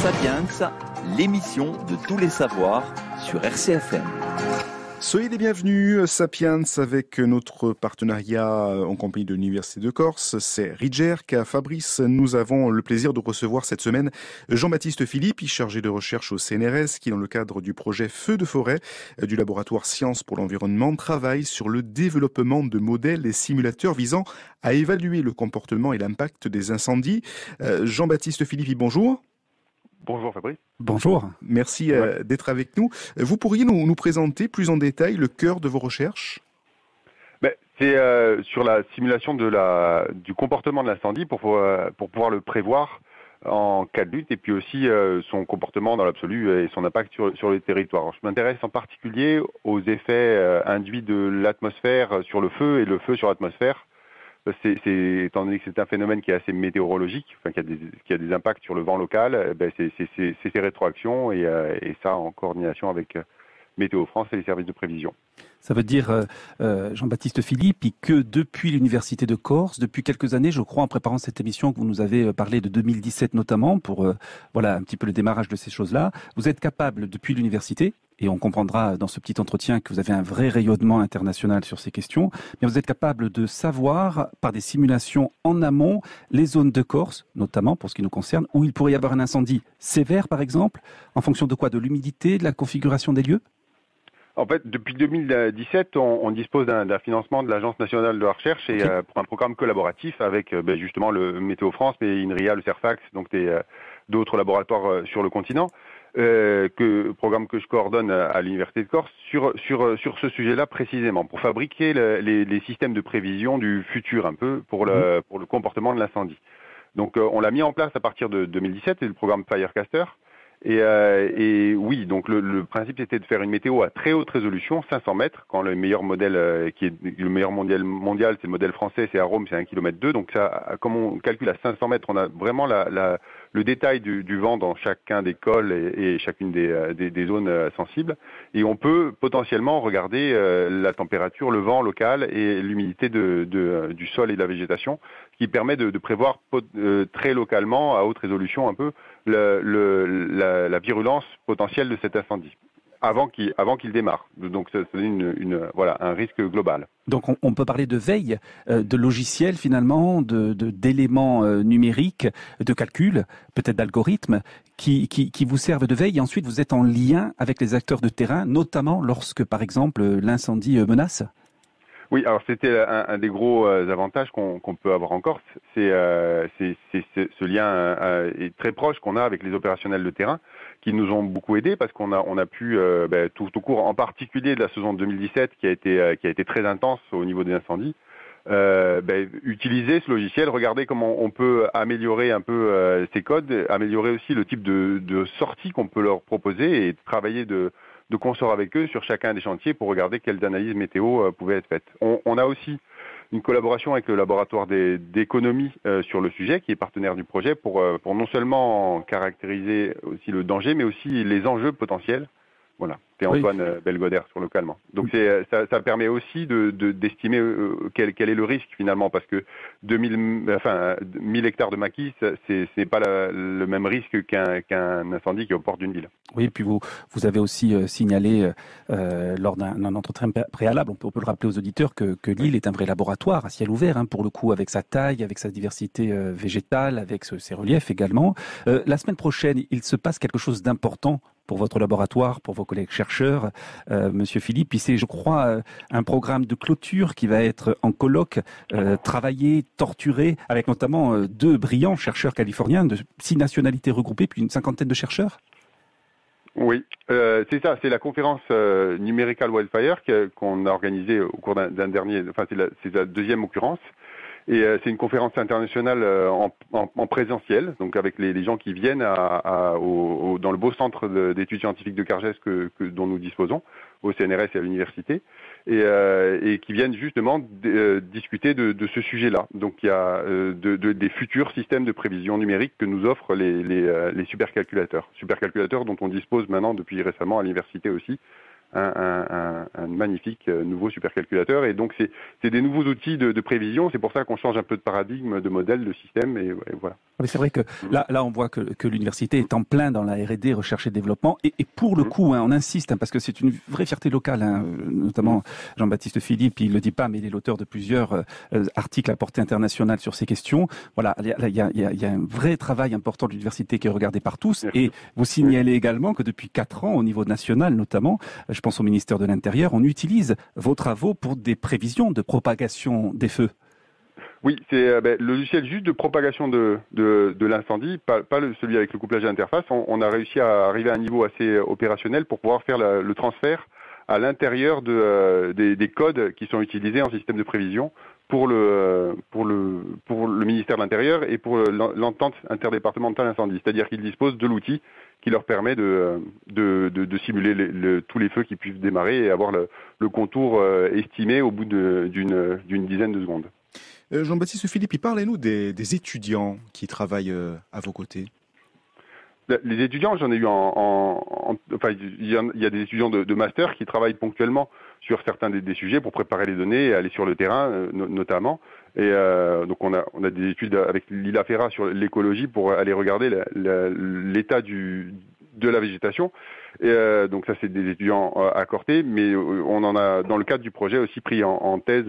Sapiens, l'émission de tous les savoirs sur RCFM. Soyez les bienvenus, Sapiens, avec notre partenariat en compagnie de l'Université de Corse. C'est Ridgerc. À Fabrice, nous avons le plaisir de recevoir cette semaine Jean-Baptiste Philippe, chargé de recherche au CNRS, qui, dans le cadre du projet Feux de forêt du laboratoire Sciences pour l'environnement, travaille sur le développement de modèles et simulateurs visant à évaluer le comportement et l'impact des incendies. Jean-Baptiste Philippe, bonjour. Bonjour Fabrice. Bonjour. Merci d'être avec nous. Vous pourriez nous présenter plus en détail le cœur de vos recherches ? C'est sur la simulation du comportement de l'incendie pour pouvoir le prévoir en cas de lutte et puis aussi son comportement dans l'absolu et son impact sur les territoires. Alors, je m'intéresse en particulier aux effets induits de l'atmosphère sur le feu et le feu sur l'atmosphère. Étant donné que c'est un phénomène qui est assez météorologique, qui a des impacts sur le vent local, c'est ces rétroactions et ça en coordination avec Météo France et les services de prévision. Ça veut dire, Jean-Baptiste Philippe, que depuis l'Université de Corse, depuis quelques années, je crois, en préparant cette émission, que vous nous avez parlé de 2017 notamment, pour un petit peu le démarrage de ces choses-là, vous êtes capable, depuis l'université, et on comprendra dans ce petit entretien que vous avez un vrai rayonnement international sur ces questions, mais vous êtes capable de savoir, par des simulations en amont, les zones de Corse, notamment pour ce qui nous concerne, où il pourrait y avoir un incendie sévère, par exemple, en fonction de quoi ? De l'humidité, de la configuration des lieux ? En fait, depuis 2017, on dispose d'un financement de l'Agence nationale de la recherche et pour un programme collaboratif avec justement le Météo France, mais INRIA, le CERFAX, donc d'autres laboratoires sur le continent. Programme que je coordonne à l'Université de Corse sur ce sujet-là précisément, pour fabriquer les systèmes de prévision du futur un peu pour le comportement de l'incendie. Donc on l'a mis en place à partir de 2017, c'est le programme Firecaster. Et oui, donc le principe c'était de faire une météo à très haute résolution, 500 mètres, quand le meilleur modèle qui est le meilleur mondial, c'est le modèle français, c'est à Rome, c'est 1,2 km. Donc ça, comme on calcule à 500 mètres, on a vraiment le détail du vent dans chacun des cols et chacune des zones sensibles. Et on peut potentiellement regarder la température, le vent local et l'humidité du sol et de la végétation, ce qui permet de prévoir très localement, à haute résolution un peu, la virulence potentielle de cet incendie avant qu'il démarre. Donc ça donne un risque global. Donc on peut parler de veille, de logiciels finalement, d'éléments numériques, de calcul, peut-être d'algorithmes qui vous servent de veille et ensuite vous êtes en lien avec les acteurs de terrain, notamment lorsque par exemple l'incendie menace. Oui, alors c'était un des gros avantages qu'on peut avoir en Corse, c'est ce lien est très proche qu'on a avec les opérationnels de terrain qui nous ont beaucoup aidés parce qu'on a pu tout au cours, en particulier de la saison 2017 qui a été très intense au niveau des incendies, utiliser ce logiciel, regarder comment on peut améliorer un peu ces codes, améliorer aussi le type de sortie qu'on peut leur proposer et travailler de consort avec eux sur chacun des chantiers pour regarder quelles analyses météo pouvaient être faites. On a aussi une collaboration avec le laboratoire d'économie sur le sujet, qui est partenaire du projet, pour non seulement caractériser aussi le danger, mais aussi les enjeux potentiels. Voilà, c'est Antoine Belgodère sur localement. Donc ça permet aussi d'estimer quel est le risque finalement, parce que 1000 hectares de maquis, c'est pas le même risque qu'un incendie qui est aux portes d'une ville. Oui, et puis vous avez aussi signalé lors d'un entretien préalable, on peut le rappeler aux auditeurs que l'île est un vrai laboratoire à ciel ouvert, pour le coup, avec sa taille, avec sa diversité végétale, avec ses reliefs également. La semaine prochaine, il se passe quelque chose d'important pour votre laboratoire, pour vos collègues chercheurs, Monsieur Philippe. Puis c'est, je crois, un programme de clôture qui va être en colloque, travaillé, torturé, avec notamment 2 brillants chercheurs californiens de 6 nationalités regroupées, puis une 50aine de chercheurs. Oui, c'est ça, c'est la conférence Numerical Wildfire qu'on a organisée au cours d'un dernier, c'est la deuxième occurrence. Et c'est une conférence internationale en présentiel, donc avec les gens qui viennent dans le beau centre d'études scientifiques de Cargès dont nous disposons, au CNRS et à l'université, et qui viennent justement discuter de ce sujet-là. Donc il y a des futurs systèmes de prévision numérique que nous offrent les supercalculateurs dont on dispose maintenant depuis récemment à l'université aussi, un magnifique nouveau supercalculateur. Et donc, c'est des nouveaux outils de prévision. C'est pour ça qu'on change un peu de paradigme, de modèle, de système. Et voilà. Mais c'est vrai que là, on voit que l'université est en plein dans la R&D, recherche et développement. Et pour le coup, on insiste, parce que c'est une vraie fierté locale, notamment Jean-Baptiste Philippe, il le dit pas, mais il est l'auteur de plusieurs articles à portée internationale sur ces questions. Voilà, il y a un vrai travail important de l'université qui est regardé par tous. Et vous signalez également que depuis 4 ans, au niveau national notamment, je pense au ministère de l'Intérieur, on utilise vos travaux pour des prévisions de propagation des feux. Oui, c'est le logiciel juste de propagation de l'incendie, pas celui avec le couplage d'interface. On a réussi à arriver à un niveau assez opérationnel pour pouvoir faire le transfert à l'intérieur des codes qui sont utilisés en système de prévision pour le ministère de l'Intérieur et pour l'entente interdépartementale incendie. C'est-à-dire qu'ils disposent de l'outil qui leur permet de simuler tous les feux qui puissent démarrer et avoir le contour estimé au bout d'une dizaine de secondes. Jean-Baptiste Philippe, parlez-nous des étudiants qui travaillent à vos côtés. Les étudiants, j'en ai eu il y a des étudiants de master qui travaillent ponctuellement sur certains des sujets pour préparer les données et aller sur le terrain, notamment. Et donc on a des études avec l'ILAFERA sur l'écologie pour aller regarder l'état de la végétation. Et donc ça, c'est des étudiants à Corté, mais on en a, dans le cadre du projet, aussi pris en thèse,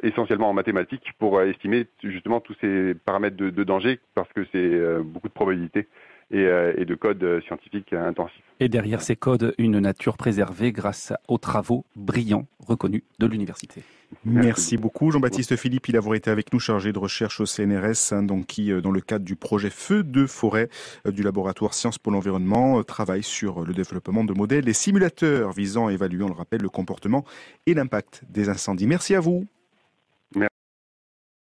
essentiellement en mathématiques, pour estimer justement tous ces paramètres de danger, parce que c'est beaucoup de probabilités et de codes scientifiques intensifs. Et derrière ces codes, une nature préservée grâce aux travaux brillants reconnus de l'université. Merci beaucoup Jean-Baptiste Philippe, il a été avec nous, chargé de recherche au CNRS, donc qui, dans le cadre du projet Feux de forêt du laboratoire Sciences pour l'environnement, travaille sur le développement de modèles et simulateurs visant à évaluer, on le rappelle, le comportement et l'impact des incendies. Merci à vous.